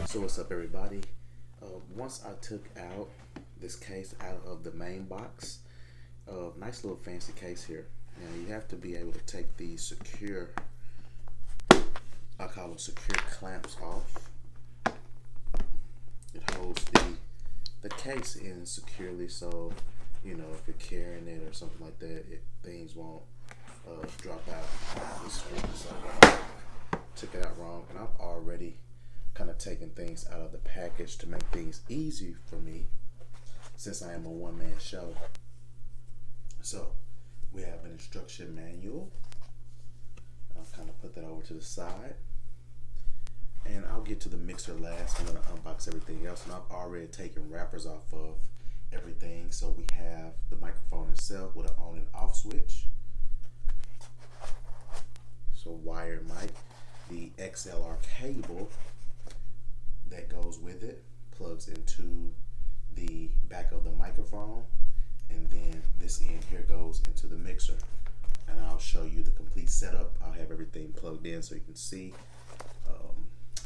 So what's up, everybody? Once I took out this case out of the main box, nice little fancy case here. Now you have to be able to take these secure, I call them secure clamps off. It holds the case in securely, so you know if you're carrying it or something like that, things won't drop out. Took it out wrong, and I've already kind of taken things out of the package to make things easy for me since I am a one-man show. So we have an instruction manual. I'll kind of put that over to the side, and I'll get to the mixer last. I'm going to unbox everything else, and I've already taken wrappers off of everything. So we have the microphone itself with an on and off switch, so wired mic, the XLR cable that goes with it plugs into the back of the microphone, and then this end here goes into the mixer, and I'll show you the complete setup. I'll have everything plugged in so you can see.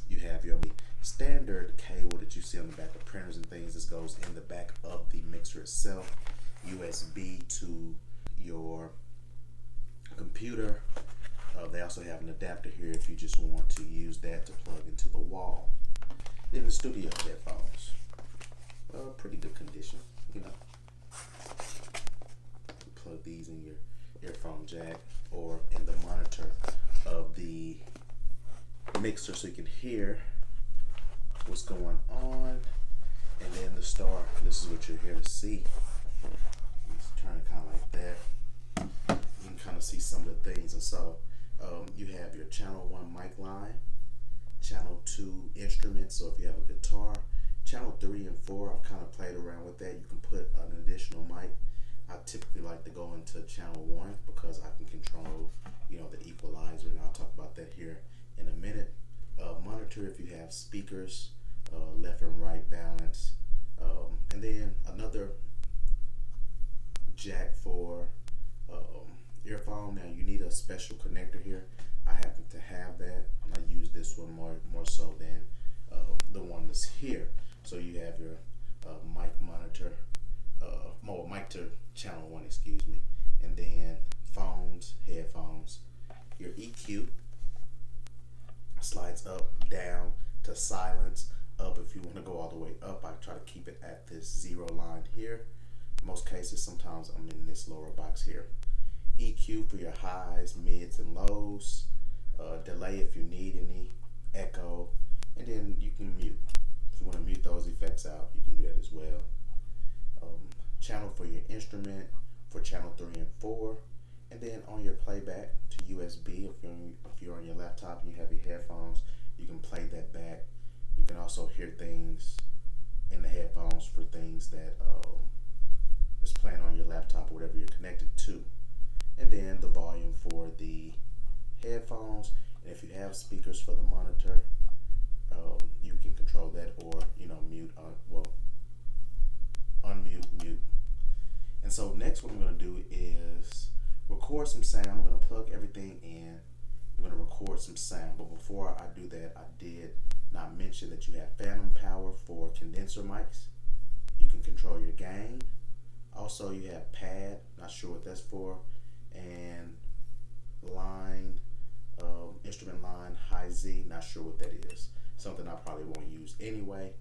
You have your standard cable that you see on the back of printers and things. This goes in the back of the mixer itself, USB to your computer. They also have an adapter here if you just want to use that to plug into the wall. Then the studio headphones, pretty good condition, you know. You plug these in your earphone jack or in the monitor of the mixer so you can hear what's going on. And then the star, this is what you're here to see. Just turn it kind of like that. You can kind of see some of the things. And so you have your channel 1 mic line, channel 2 instruments, so if you have a guitar, channel 3 and 4, I've kind of played around with that. You can put an additional mic. I typically like to go into channel 1 because I can control, you know, the equalizer, and I'll talk about that here in a minute. Monitor if you have speakers, left and right balance, and then another jack for earphone. Now you need a special connector here. I happen to have that, and I use this one more so than the one that's here. So you have your mic monitor, mic to channel 1, excuse me, and then phones, headphones. Your EQ slides up, down to silence, up if you want to go all the way up. I try to keep it at this 0 line here. Most cases, sometimes I'm in this lower box here. EQ for your highs, mids, and lows. Delay if you need any. Echo, and then you can mute. If you want to mute those effects out, you can do that as well. Channel for your instrument for channel 3 and 4, and then on your playback to USB. If you're on your laptop and you have your headphones, you can play that back. You can also hear things in the headphones for things that is playing on your laptop or whatever you're connected to. And then the volume for the headphones, and if you have speakers for the monitor, you can control that, or mute, unmute, mute. And so next what I'm going to do is record some sound. I'm going to plug everything in. I'm going to record some sound, but before I do that, I did not mention that you have phantom power for condenser mics. You can control your gain. Also you have pad, not sure what that's for, and line, instrument line, high Z, not sure what that is. Something I probably won't use anyway.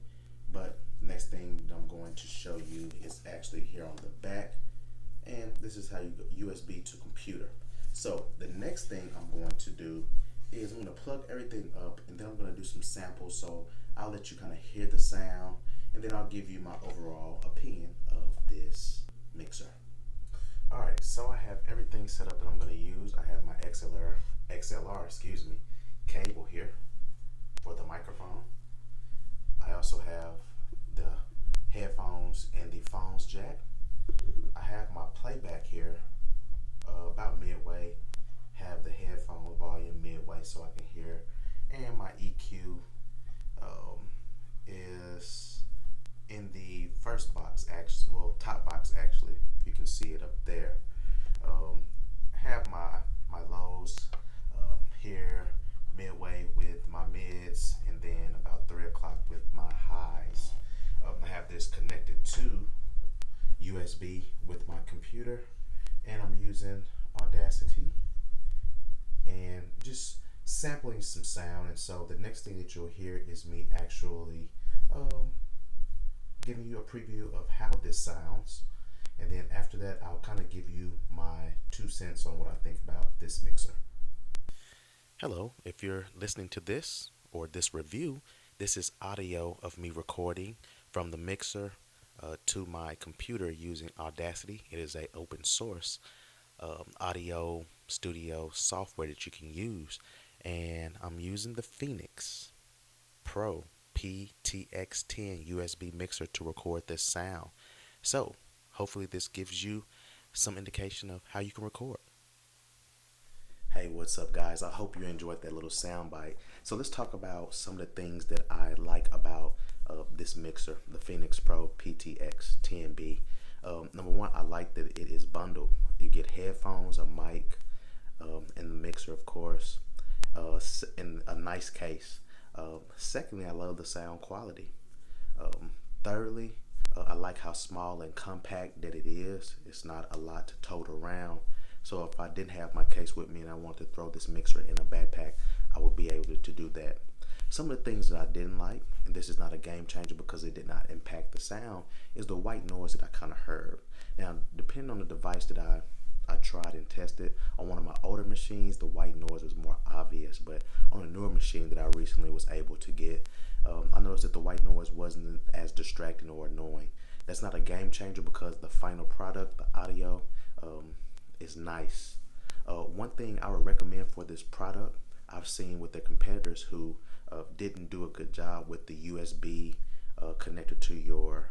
But next thing I'm going to show you is actually here on the back, and this is how you go USB to computer. So the next thing I'm going to do is I'm going to plug everything up, and then I'm going to do some samples. So I'll let you kind of hear the sound, and then I'll give you my overall opinion of this mixer. Alright, so I have everything set up that I'm going to use. I have my XLR cable here for the microphone. I also have the headphones and the phones jack. I have my playback here about midway. Have the headphone volume midway so I can hear, and my EQ is in the first box, actually, well, top box actually, if you can see it up there. Have my lows here midway with my mids, and then about 3 o'clock with USB with my computer, and I'm using Audacity and just sampling some sound. And so the next thing that you'll hear is me actually giving you a preview of how this sounds. And then after that, I'll kind of give you my 2 cents on what I think about this mixer. Hello, if you're listening to this or this review, this is audio of me recording from the mixer to my computer using Audacity. It is a open source audio studio software that you can use, and I'm using the Phenyx Pro PTX-10 USB mixer to record this sound. So hopefully this gives you some indication of how you can record. Hey, what's up, guys? I hope you enjoyed that little sound bite. So let's talk about some of the things that I like about this mixer, the Phenyx Pro PTX-10B. Number one, I like that it is bundled. You get headphones, a mic, and the mixer, of course, in a nice case. Secondly, I love the sound quality. Thirdly, I like how small and compact that it is. It's not a lot to tote around. So if I didn't have my case with me and I wanted to throw this mixer in a backpack, I would be able to do that. Some of the things that I didn't like, and this is not a game changer because it did not impact the sound, is the white noise that I kind of heard. Now, depending on the device that I tried and tested, on one of my older machines, the white noise was more obvious, but on a newer machine that I recently was able to get, I noticed that the white noise wasn't as distracting or annoying. That's not a game changer because the final product, the audio, is nice. One thing I would recommend for this product, I've seen with the competitors who didn't do a good job with the USB connected to your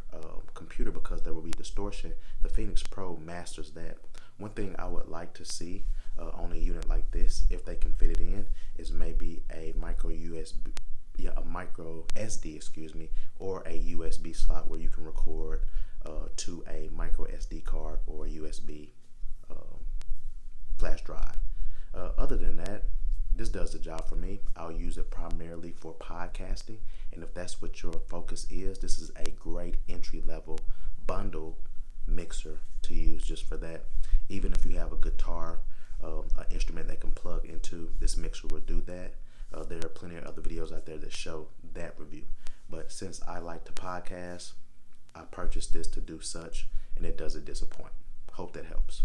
computer because there will be distortion. The Phenyx Pro masters that. One thing I would like to see on a unit like this, if they can fit it in, is maybe a micro SD, or a USB slot where you can record to a micro SD card or a USB flash drive. Other than that, this does the job for me. I'll use it primarily for podcasting, and if that's what your focus is, this is a great entry-level bundle mixer to use just for that. Even if you have a guitar, an instrument that can plug into, this mixer will do that. There are plenty of other videos out there that show that review. But since I like to podcast, I purchased this to do such, and it doesn't disappoint. Hope that helps.